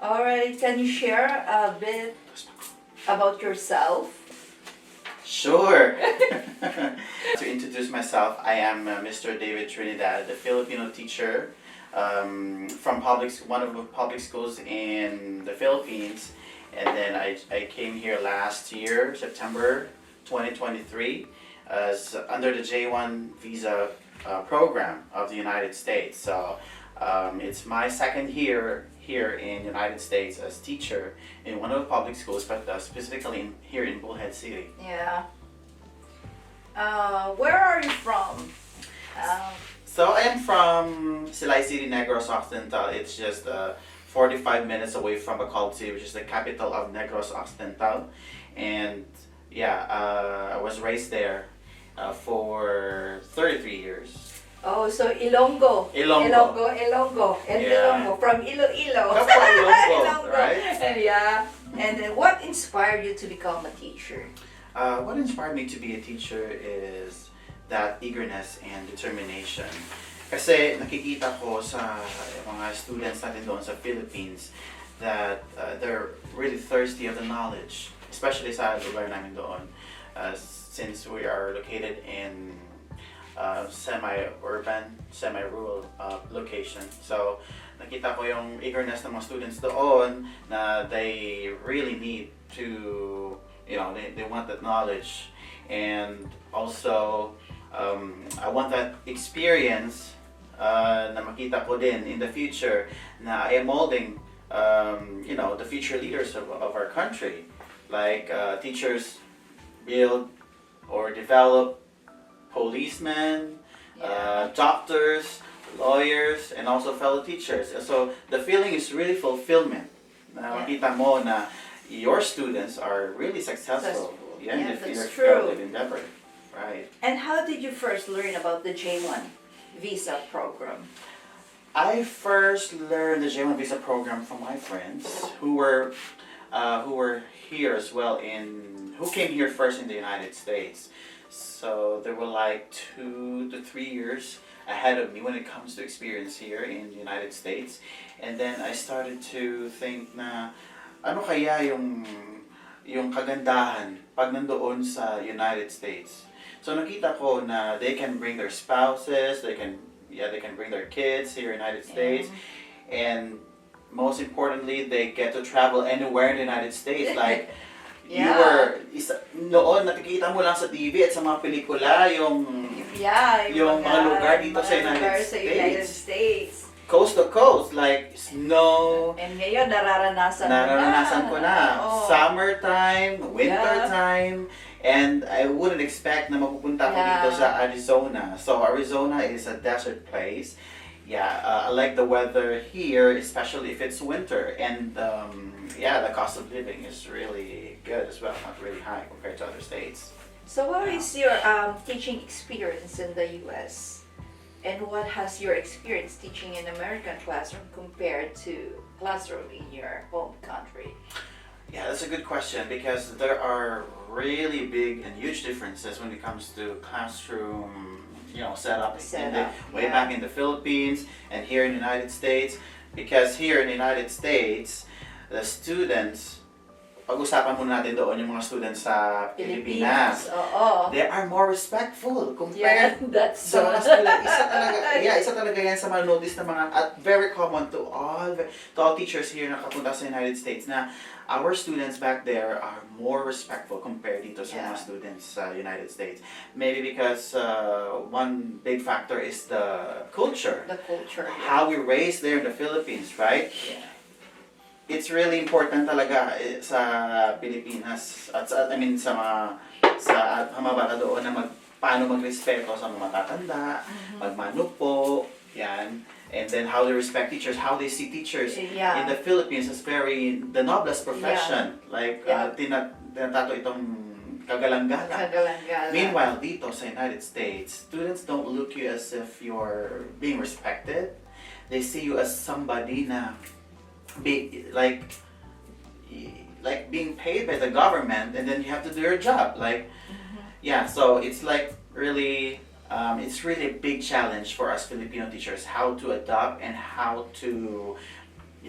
Alright, can you share a bit about yourself? Sure. To introduce myself, I am Mr. David Trinidad, the Filipino teacher from one of the public schools in the Philippines. And then I came here last year, September 2023, as under the J1 visa program of the United States. So it's my second year here in the United States as teacher in one of the public schools, but specifically here in Bullhead City. Yeah. Where are you from? So I am from Silay City, Negros Occidental. It's just 45 minutes away from Bacolod City, which is the capital of Negros Occidental. And yeah, I was raised there for 33 years. Oh, so Ilonggo. Ilonggo. Ilonggo. And Yeah. Ilonggo. From Iloilo. Come from Ilonggo, right? Yeah. And then what inspired you to become a teacher? What inspired me to be a teacher is that eagerness and determination. Kasi nakikita ko sa mga students natin doon sa Philippines that they're really thirsty of the knowledge, especially sa lugar namin doon. Since we are located in semi-urban, semi-rural location. So, nakita ko yung eagerness ng mga students doon na they really need to, they want that knowledge. And also, I want that experience na makita ko din in the future na I am molding, the future leaders of our country. Like teachers build or develop policemen, doctors, lawyers, and also fellow teachers. So the feeling is really fulfillment. Makita mo na your students are really successful. Yeah, in that's their true. endeavor. Right. And how did you first learn about the J1 visa program? I first learned the J1 visa program from my friends who were here as well who came here first in the United States. So they were like 2 to 3 years ahead of me when it comes to experience here in the United States. And then I started to think na ano kaya yung kagandahan pag nandoon sa United States. So nakita ko na they can bring their spouses, they can bring their kids here in the United States, and most importantly, they get to travel anywhere in the United States. Like noon nakikita mo lang sa TV at sa mga pelikula yung mga lugar dito sa United States. Coast to coast, like snow. And ngayon, nararanasan ko na. Summertime, wintertime, and I wouldn't expect na mapupunta ko dito sa Arizona. So Arizona is a desert place. I like the weather here, especially if it's winter. And the cost of living is really good as well, not really high compared to other states. So what is your teaching experience in the U.S.? And what has your experience teaching in American classroom compared to classroom in your home country? Yeah, that's a good question because there are really big and huge differences when it comes to classroom, setup way back in the Philippines and here in the United States. Because here in the United States, the students, pag-usapan muna natin doon yung mga students sa Pilipinas. They are more respectful compared sa mga students. Isa talaga yan sa notice na mga, at very common to all teachers here na kapunta sa United States na our students back there are more respectful compared dito sa mga students sa United States. Maybe because one big factor is the culture. The culture. How we raised there in the Philippines, right? Yeah. It's really important talaga sa Pilipinas at sa mga bata doon na paano magrespeto sa mga matatanda, magmanupo, yan. And then how they respect teachers, how they see teachers in the Philippines is the noblest profession. Like tinatato itong kagalang-galang. Meanwhile, dito sa United States, students don't look you as if you're being respected. They see you as somebody na like being paid by the government, and then you have to do your job. So it's like really it's really a big challenge for us Filipino teachers how to adopt and how to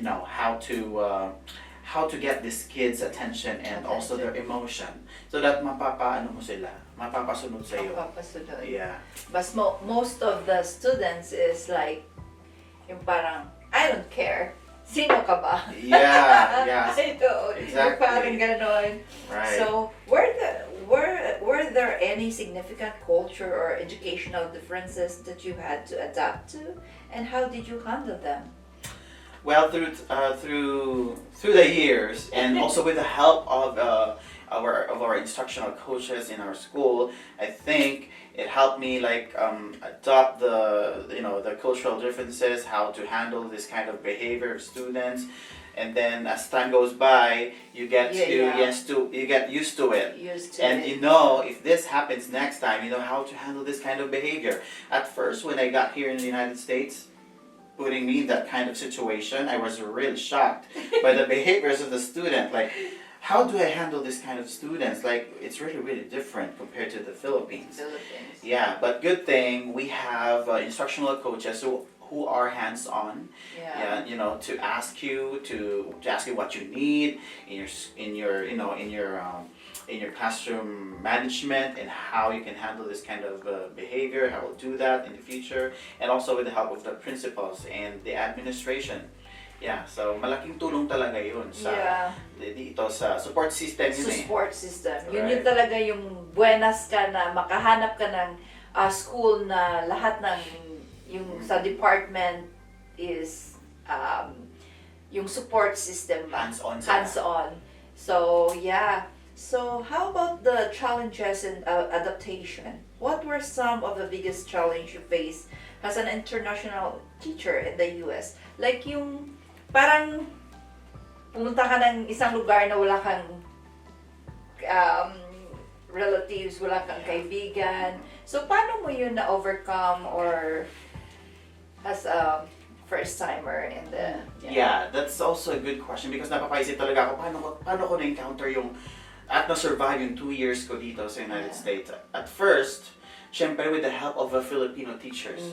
how to get these kids' attention and also their emotion so that mapapaano mo sila, mapapasunod sa iyo. Mapapasunod. Yeah. But most of the students is like, yung parang, I don't care. Sino ka ba? Yeah, yeah. I don't. Exactly. Yung parang ganon. Right. So, were there any significant culture or educational differences that you had to adapt to? And how did you handle them? Well, through the years, and also with the help of our instructional coaches in our school, I think it helped me adopt the cultural differences, how to handle this kind of behavior of students, and then as time goes by, you get used to it. And you know, if this happens next time, you know how to handle this kind of behavior. At first, when I got here in the United States, putting me in that kind of situation, I was really shocked by the behaviors of the student. Like, how do I handle this kind of students? Like, it's really, really different compared to the Philippines. Yeah, but good thing we have instructional coaches who are hands-on. Yeah, to ask you what you need in your classroom management and how you can handle this kind of behavior, how we'll do that in the future, and also with the help of the principals and the administration. Yeah, so malaking tulong talaga yun dito sa support system yun Support system. Right. Yun talaga yung buenas ka na makahanap ka ng school na lahat ng yung sa department is yung support system ba? Hands-on. Hands-on. So, yeah. So, how about the challenges and adaptation? What were some of the biggest challenge you faced as an international teacher in the US? Like yung parang pumunta ka ng isang lugar na wala kang relatives, wala kang kaibigan. So, paano mo yun na-overcome or as a first-timer in the... Yeah, that's also a good question because napapaisip talaga ako, paano ko na-encounter at na-survive yung 2 years ko dito sa United States. At first, syempre with the help of Filipino teachers.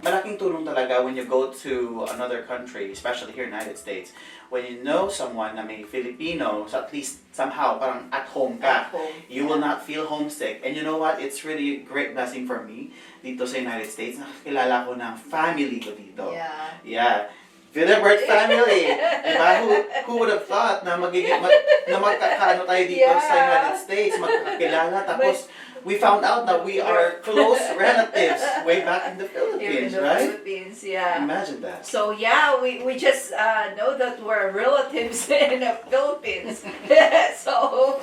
Malaking tulong talaga when you go to another country, especially here in the United States. When you know someone na may Filipino, so at least somehow parang at home ka, you will not feel homesick. And you know what? It's really a great blessing for me dito sa United States. Nakakilala ko ng family ko dito. Yeah. Villavert family. Diba? Who would have thought na magkakaano tayo dito sa United States, magkakilala, tapos we found out that we are close relatives way back in the Philippines, right? Philippines, yeah. Imagine that. So yeah, we just know that we're relatives in the Philippines. So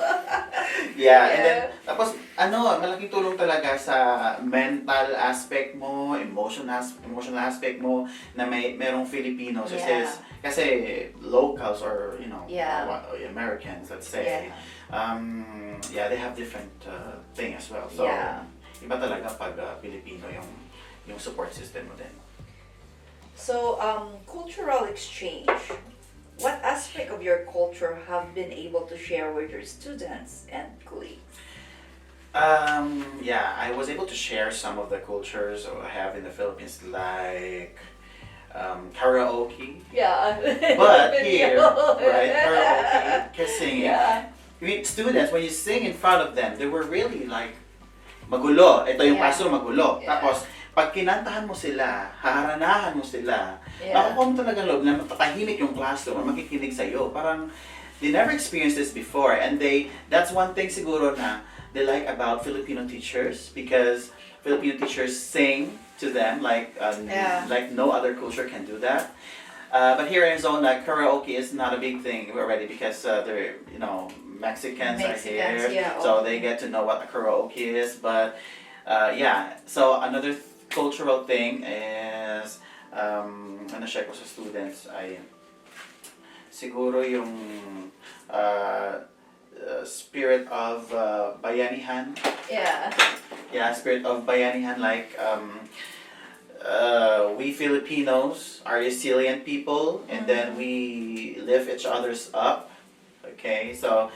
yeah, and then tapos malaking tulong talaga sa mental aspect mo, emotional aspect mo na merong Filipinos. Kasi locals or Americans, let's say. They have different thing as well. So, iba talaga pag Filipino yung support system mo din. So, cultural exchange. What aspect of your culture have been able to share with your students and colleagues? I was able to share some of the cultures I have in the Philippines, like karaoke. Yeah. But here, right, karaoke, kissing. I mean, students, when you sing in front of them, they were really like, magulo. Ito yung paso, magulo. Tapos, pag kinantahan mo sila, haharanahan mo sila, makukuha mo talagang loob na matatahimik yung classroom, makikinig sa'yo. Parang, they never experienced this before. And that's one thing siguro na they like about Filipino teachers, because Filipino teachers sing to them like no other culture can do that. But here in Arizona, karaoke is not a big thing already because they're, Mexicans are here, so they get to know what the karaoke is. But so another cultural thing is, share ko sa students ay siguro yung spirit of bayanihan. Spirit of bayanihan, like we Filipinos are resilient people, and then we lift each others up. Okay, so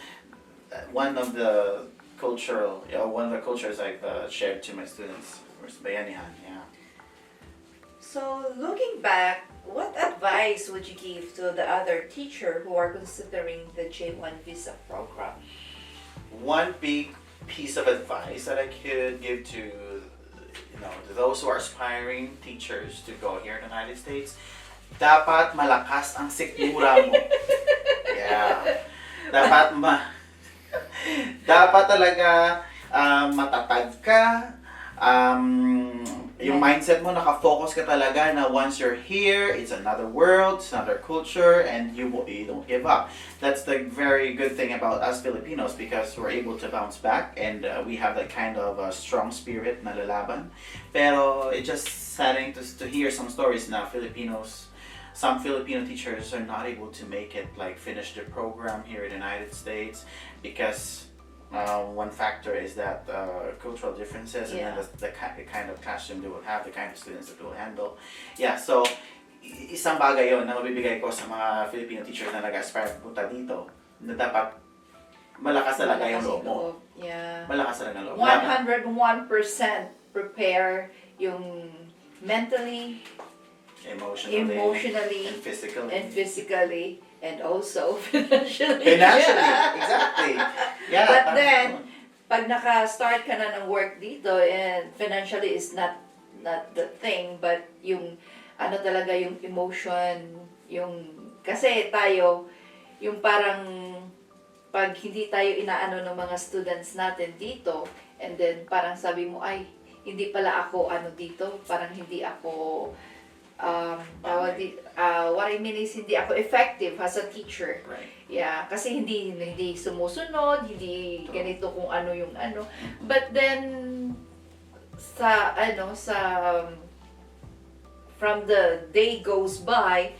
one of the cultures I've shared to my students was bayanihan. So looking back what advice would you give to the other teacher who are considering the J1 visa program? One big piece of advice that I could give to to those who are aspiring teachers to go here in the United States, dapat malakas ang sikmura mo. Yeah. Dapat talaga matatag ka. Yung mindset mo, nakafocus ka talaga na once you're here, it's another world, it's another culture, and you don't give up. That's the very good thing about us Filipinos, because we're able to bounce back, and we have that kind of strong spirit na lalaban. Pero it's just saddening to hear some stories na some Filipino teachers are not able to make it, like finish their program here in the United States, because one factor is that cultural differences, and then the kind of classroom they will have, the kind of students that they will handle. Yeah, so isang bagay yun na mabibigay ko sa mga Filipino teachers na nag-aspire punta dito, na dapat malakas talaga yung loob mo. Yeah. Malakas talaga yung loob. 101% prepare yung mentally, emotionally, and physically, and also financially. Exactly. Yeah. But then, pag naka-start ka na ng work dito, and financially is not the thing, but yung ano talaga yung emotion, yung kasi tayo yung parang pag hindi tayo inaano ng mga students natin dito, and then parang sabi mo, ay hindi pala ako ano dito, parang hindi ako what I mean is hindi ako effective as a teacher. Right. Yeah, kasi hindi sumusunod, hindi ganito kung ano yung ano. But then from the day goes by,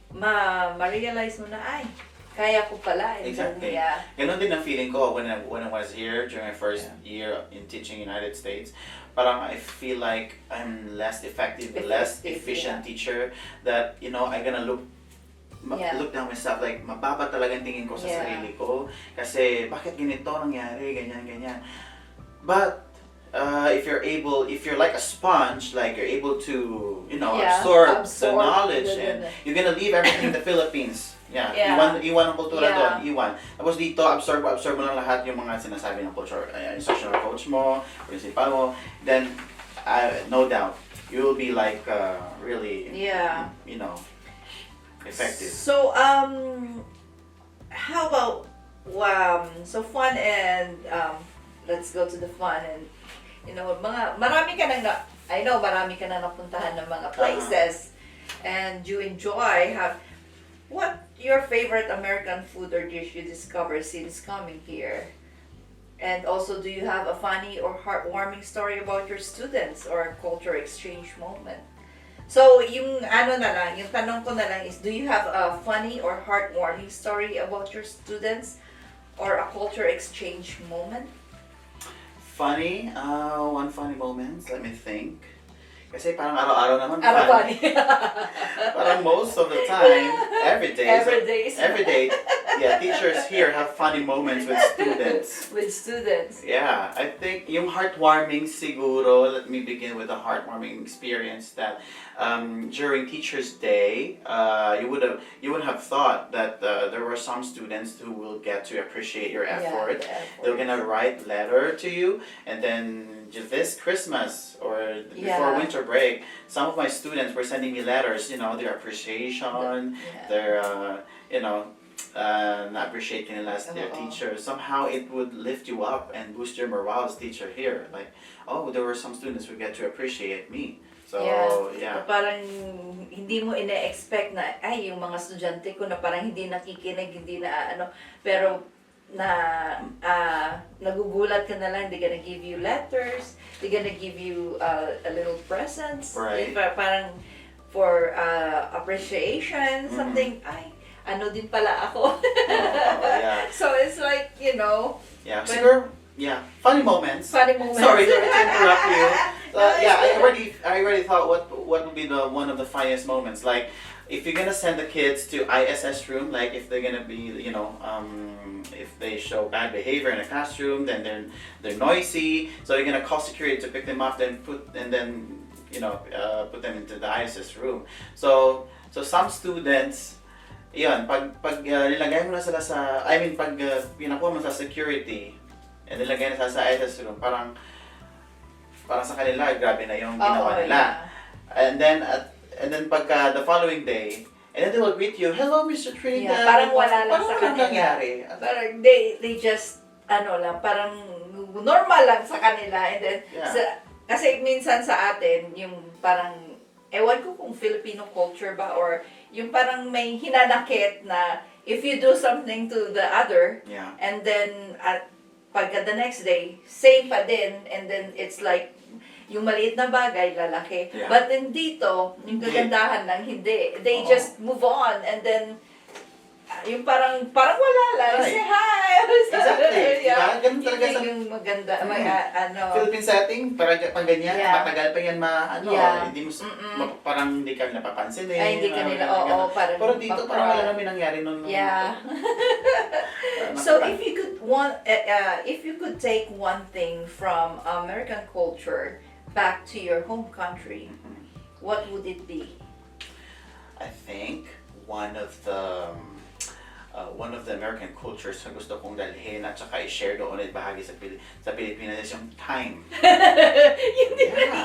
ma-realize mo na ay kaya ko pala. Exactly. Yeah. Ganon din ang feeling ko when I was here during my first year in teaching United States. Parang I feel like I'm less effective, less efficient teacher. That I'm gonna look down myself, like mababa talaga ang tingin ko sa sarili ko. Kasi bakit ganito nangyari, ganyan. But if you're like a sponge, like you're able to absorb the knowledge, and you're gonna leave everything in the Philippines. Yeah. Iwan ang kultura doon, iwan. Tapos dito, absorb mo lang lahat yung mga sinasabi ng culture, instructional coach mo, principal mo. Then, no doubt, you will be like really, effective. So, how about so fun and let's go to the fun and marami ka na napuntahan ng mga places, and you enjoy what your favorite American food or dish you discover since coming here? And also, do you have a funny or heartwarming story about your students or culture exchange moment? So, yung tanong ko na lang is, do you have a funny or heartwarming story about your students or a culture exchange moment? Funny? One funny moment, let me think. Kasi parang araw-araw naman funny. Parang most of the time, every day. Every day. Yeah, teachers here have funny moments with students. With students. Yeah, I think yung heartwarming siguro, let me begin with a heartwarming experience that during Teachers' Day, you would have thought that there were some students who will get to appreciate your effort. They're gonna write letter to you, and then this Christmas or before winter break, some of my students were sending me letters, their appreciation, their appreciating their teacher. Somehow it would lift you up and boost your morale as teacher here. Like, oh, there were some students who get to appreciate me. So, yeah. Parang hindi mo ina-expect na, ay, yung mga estudyante ko na parang hindi nakikinig, hindi na pero nagugulat ka na lang, they're gonna give you letters, they're gonna give you a little presents, right. Parang for appreciation, something, ay, ano din pala ako. So it's like, Yeah, funny moments. Funny moments. Sorry to interrupt you. I already thought what would be one of the funniest moments. Like, if you're gonna send the kids to ISS room, like if they're gonna be, if they show bad behavior in a classroom, then they're noisy. So you're gonna call security to pick them up, then put them into the ISS room. So So some students, yun, pag nilagay mo na sila sa, pag pinakuha mo sa security, and nilagay na sa ISS room, parang sa kanila, grabe na yung ginawa nila. And then pagka the following day, and then they will greet you, hello Mr. Trinidad. Yeah, parang wala lang sa kanila. Nangyari. Parang they just, parang normal lang sa kanila. And then, kasi minsan sa atin, yung parang, ewan ko kung Filipino culture ba, or yung parang may hinanakit na if you do something to the other, and then pagka the next day, same pa din, and then it's like, yung maliit na bagay, lalaki. But then dito, yung kagandahan lang, hindi. They just move on, and then, yung parang wala lang. Say hi! Exactly. Ganun talaga sa yung maganda, Philippine setting, pang ganyan, matagal pa yan hindi mo, parang hindi ka napapansin eh. Ay, hindi ka nila, parang pero dito parang wala namin nangyari nun. Yeah. So if you could take one thing from American culture back to your home country, what would it be? I think one of the American cultures na gusto kong dalhin at saka i-share doon at bahagi sa Pilipinas is yung time.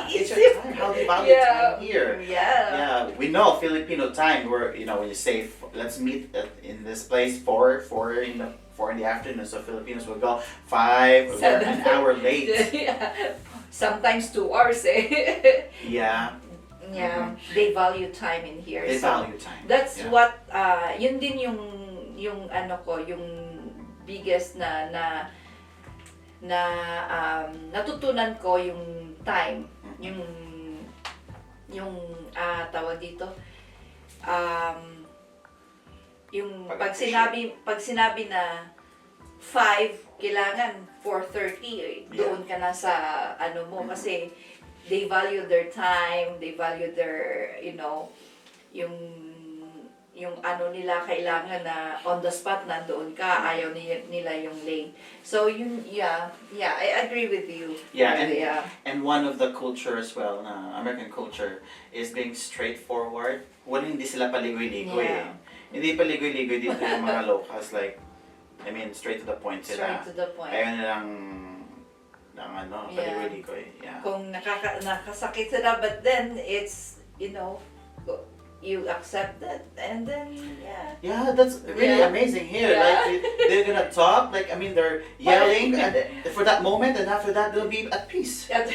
It's your time. How they value time here. Yeah. We know Filipino time where, when you say, let's meet in this place 4 in the afternoon, so Filipinos will go 5 or an hour late. Sometimes 2 hours Yeah. Yeah, they value time in here. They value time. That's what yun din yung biggest na natutunan ko yung time, yung tawag dito, yung pag sinabi na 5, kailangan 4:30 doon ka na sa mo, kasi they value their time, they value their, yung nila kailangan na on the spot nandoon ka, ayaw nila yung late. So I agree with you. And one of the culture as well, na American culture, is being straightforward. Hindi sila paligoy-ligoy. Hindi paligoy-ligoy dito yung mga locals, like, straight to the point sila. Straight to the point. Ayaw nilang paligoy-ligoy. Kung nakasakit sila, but then it's, you accept that, and then that's really amazing here. Like they're gonna talk, like they're yelling and for that moment, and after that they'll be at peace. Tapos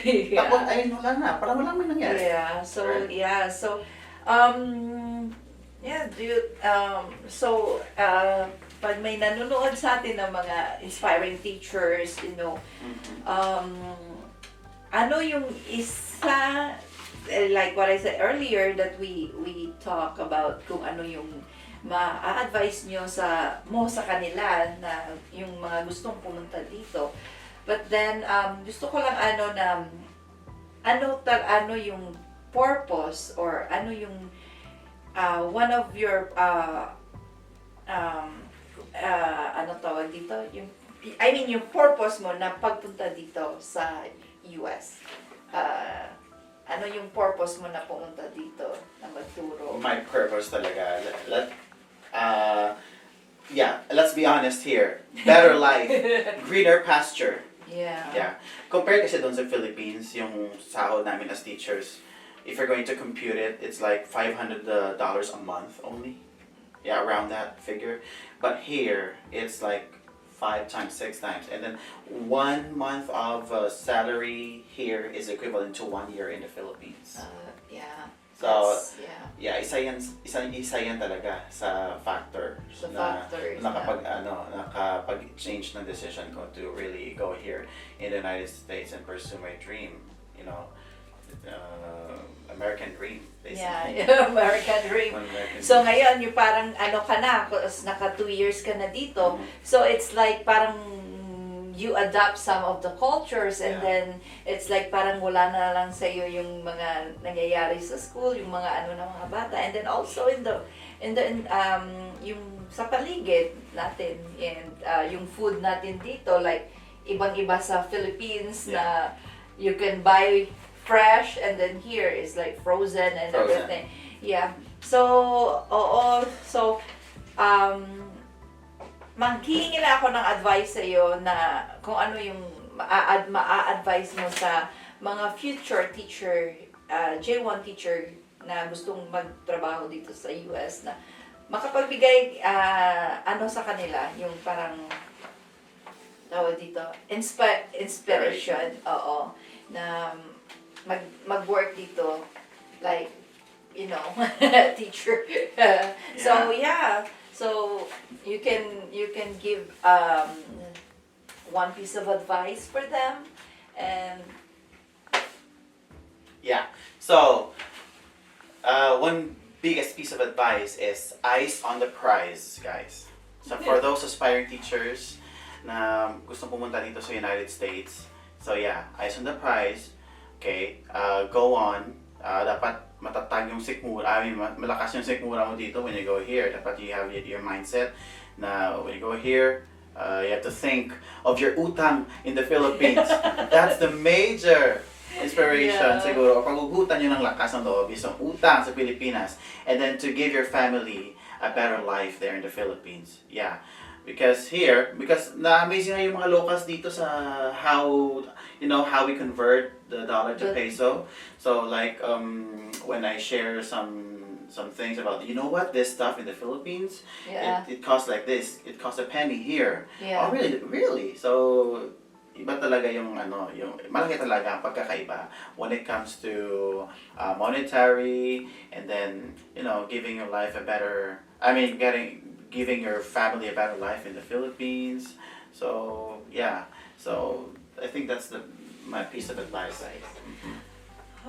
wala na, parang walang may nangyari. Pag may nanonood sa atin ng mga inspiring teachers, ano yung isa, like what I said earlier, that we talk about kung ano yung ma-advise nyo sa kanila na yung mga gustong pumunta dito. But then gusto ko lang ano yung purpose, or ano yung one of your tawag dito, yung purpose mo na pagpunta dito sa US. Ano yung purpose mo na pumunta dito na magturo? My purpose talaga, let's be honest here. Better life, greener pasture. Compared kasi doon sa Philippines, yung sahod namin as teachers, if you're going to compute it, it's like $500 a month only. Around that figure. But here, it's like 5 times, 6 times, and then 1 month of salary here is equivalent to 1 year in the Philippines. So isa yan talaga sa factor nakapag-change ng decision ko to really go here in the United States and pursue my dream, American dream, basically. American dream. So ngayon, yung parang ka na, naka 2 years ka na dito, so it's like parang you adapt some of the cultures, and then it's like parang wala na lang sa iyo yung mga nangyayari sa school, yung mga ng mga bata, and then also in the yung sa paligid natin, and yung food natin dito, like ibang-iba sa Philippines na you can buy fresh, and then here is like frozen and everything. So, oo. So, um, manghihingi na ako ng advice sa iyo na kung ano yung ma-advise mo sa mga future teacher, J1 teacher na gustong magtrabaho dito sa US na makapagbigay ano sa kanila, yung parang tawag dito, inspiration, oo, na mag-work dito, like, you know, teacher. So, yeah. So, you can give one piece of advice for them, and Yeah. So, one biggest piece of advice is eyes on the prize, guys. So for those aspiring teachers na gustong pumunta dito sa United States, so yeah, eyes on the prize. Okay, go on. Dapat matatag yung sikmura. I mean, malakas yung sikmura mo dito when you go here. Dapat you have your mindset na when you go here, you have to think of your utang in the Philippines. That's the major inspiration siguro. Paghugutan nyo ng lakas ng loob is ang utang sa Pilipinas, and then to give your family a better life there in the Philippines. Yeah. Because na-amazing na yung mga locals dito sa how we convert the dollar to peso. So like when I share some things about, you know what, this stuff in the Philippines, it costs like this. It costs a penny here. Yeah. Oh really? So iba talaga yung malaki talaga ang pagkakaiba when it comes to monetary, and then giving your life a better, giving your family a better life in the Philippines. So yeah, so I think that's my piece of advice.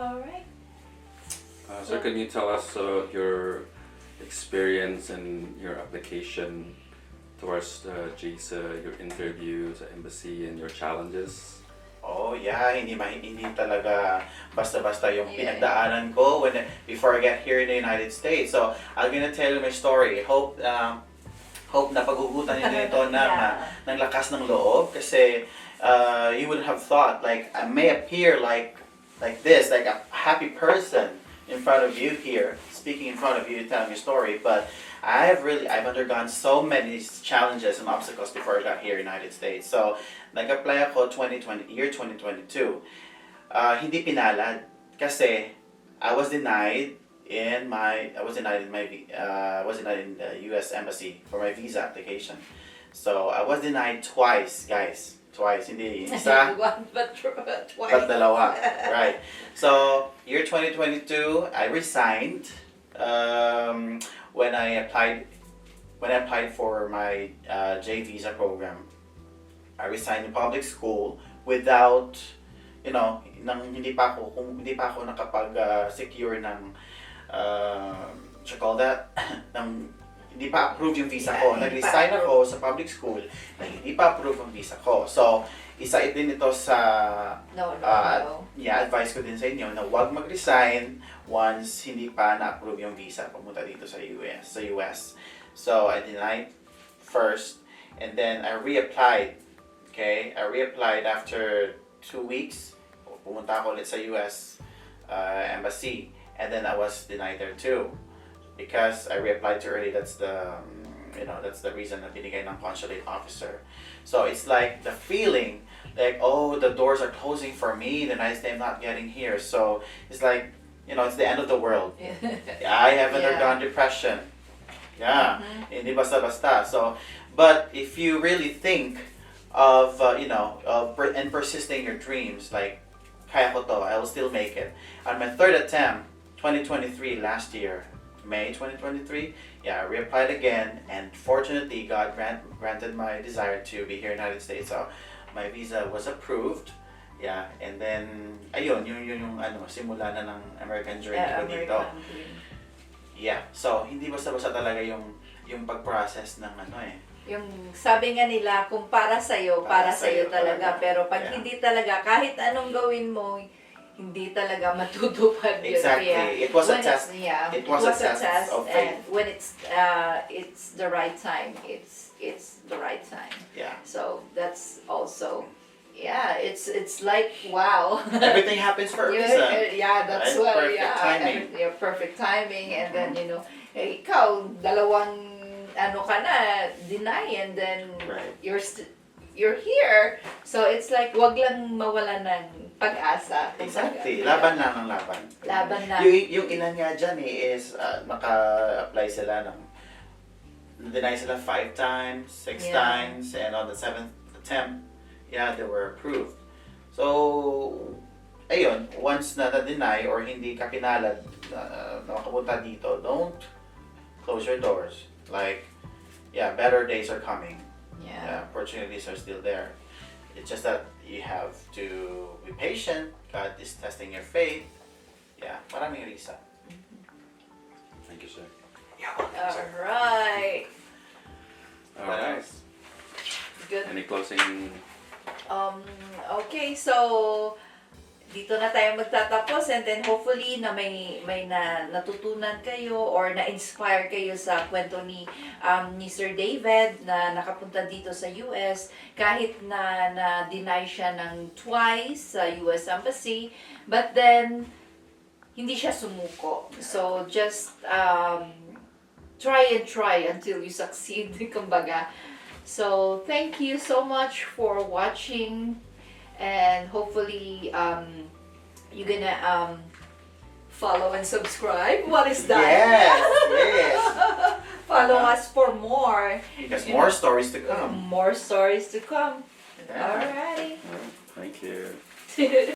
all right. So can you tell us your experience and your application towards JSA, your interviews at embassy, and your challenges? Oh yeah, hindi talaga basta-basta yung pinagdaanan ko before I get here in the United States. So I'm gonna tell you my story. Hope na paghugutan niyo dito ng lakas ng loob, kasi you would have thought like I may appear like this, like a happy person in front of you here, speaking in front of you, telling your story, but I've undergone so many challenges and obstacles before I got here in the United States. So nag-apply ako year 2022. Hindi pinalad kasi I was denied in the US embassy for my visa application. So I was denied twice, guys. Twice, hindi isa, but twice. but dalawa. Right. So year 2022, I resigned when I applied for my J visa program. I resigned in public school without, hindi pa ako nakapag-secure ng what you call that? Hindi pa approve yung visa ko. Nag-resign ako sa public school na hindi pa approve yung visa ko. So, isa din ito sa advice ko din sa inyo na huwag mag-resign once hindi pa na-approve yung visa pumunta dito sa US. So, I denied first, and then I reapplied. Okay? I reapplied after 2 weeks. Pumunta ako ulit sa US embassy, and then I was denied there too. Because I reapplied too early. That's the reason na binigay ng consulate officer. So it's like the feeling like, oh, the doors are closing for me, the United States, I'm not getting here. So it's like, it's the end of the world. I have undergone depression. Yeah, hindi basta-basta. So, but if you really think of and persisting your dreams, like, kaya ko to, I will still make it. On my third attempt, 2023, last year, May 2023, I reapplied again, and fortunately God granted my desire to be here in the United States. So my visa was approved. Yeah, and then ayun, yung simula na ng American journey ko dito. Yeah, so hindi basta-basta talaga yung pag-process ng Yung sabi nga nila, kung para sa'yo talaga. Pero pag hindi talaga, kahit anong gawin mo, hindi talaga matutupad yun. Exactly. It was a test. It was a test of faith. And when it's the right time, it's the right time. Yeah. So that's also, it's it's like, wow. Everything happens for a reason. Yeah, that's Right? why. Perfect Yeah, timing. yeah, perfect timing. And then, ikaw, dalawang ano ka na, deny, and then Right. you're here. So it's like, wag lang mawala ng pag-asa. Exactly. Laban lang ang laban. Laban lang. Yung ilan nga dyan is naka-apply sila ng deny sila 5 times, 6 Yeah. times, and on the 7th attempt, yeah, they were approved. So, ayun, once na na-deny or hindi ka pinalad na makapunta dito, don't close your doors. Like, yeah, better days are coming. Yeah. Opportunities are still there. It's just that you have to be patient. God is testing your faith. Yeah, maraming reason. Thank you, sir. Yeah. Alright. What Alright. else? Good. Any closing? Okay, so dito na tayo magtatapos, and then hopefully na may natutunan kayo or na-inspire kayo sa kwento ni Sir David na nakapunta dito sa US kahit na deny siya ng twice sa US Embassy, but then hindi siya sumuko. So just try and try until you succeed, kumbaga. So thank you so much for watching. And hopefully, you're gonna follow and subscribe. What is that? Yes, yes. Follow us for more. Because more stories to come. More stories to come. Yeah. Alrighty. Thank you.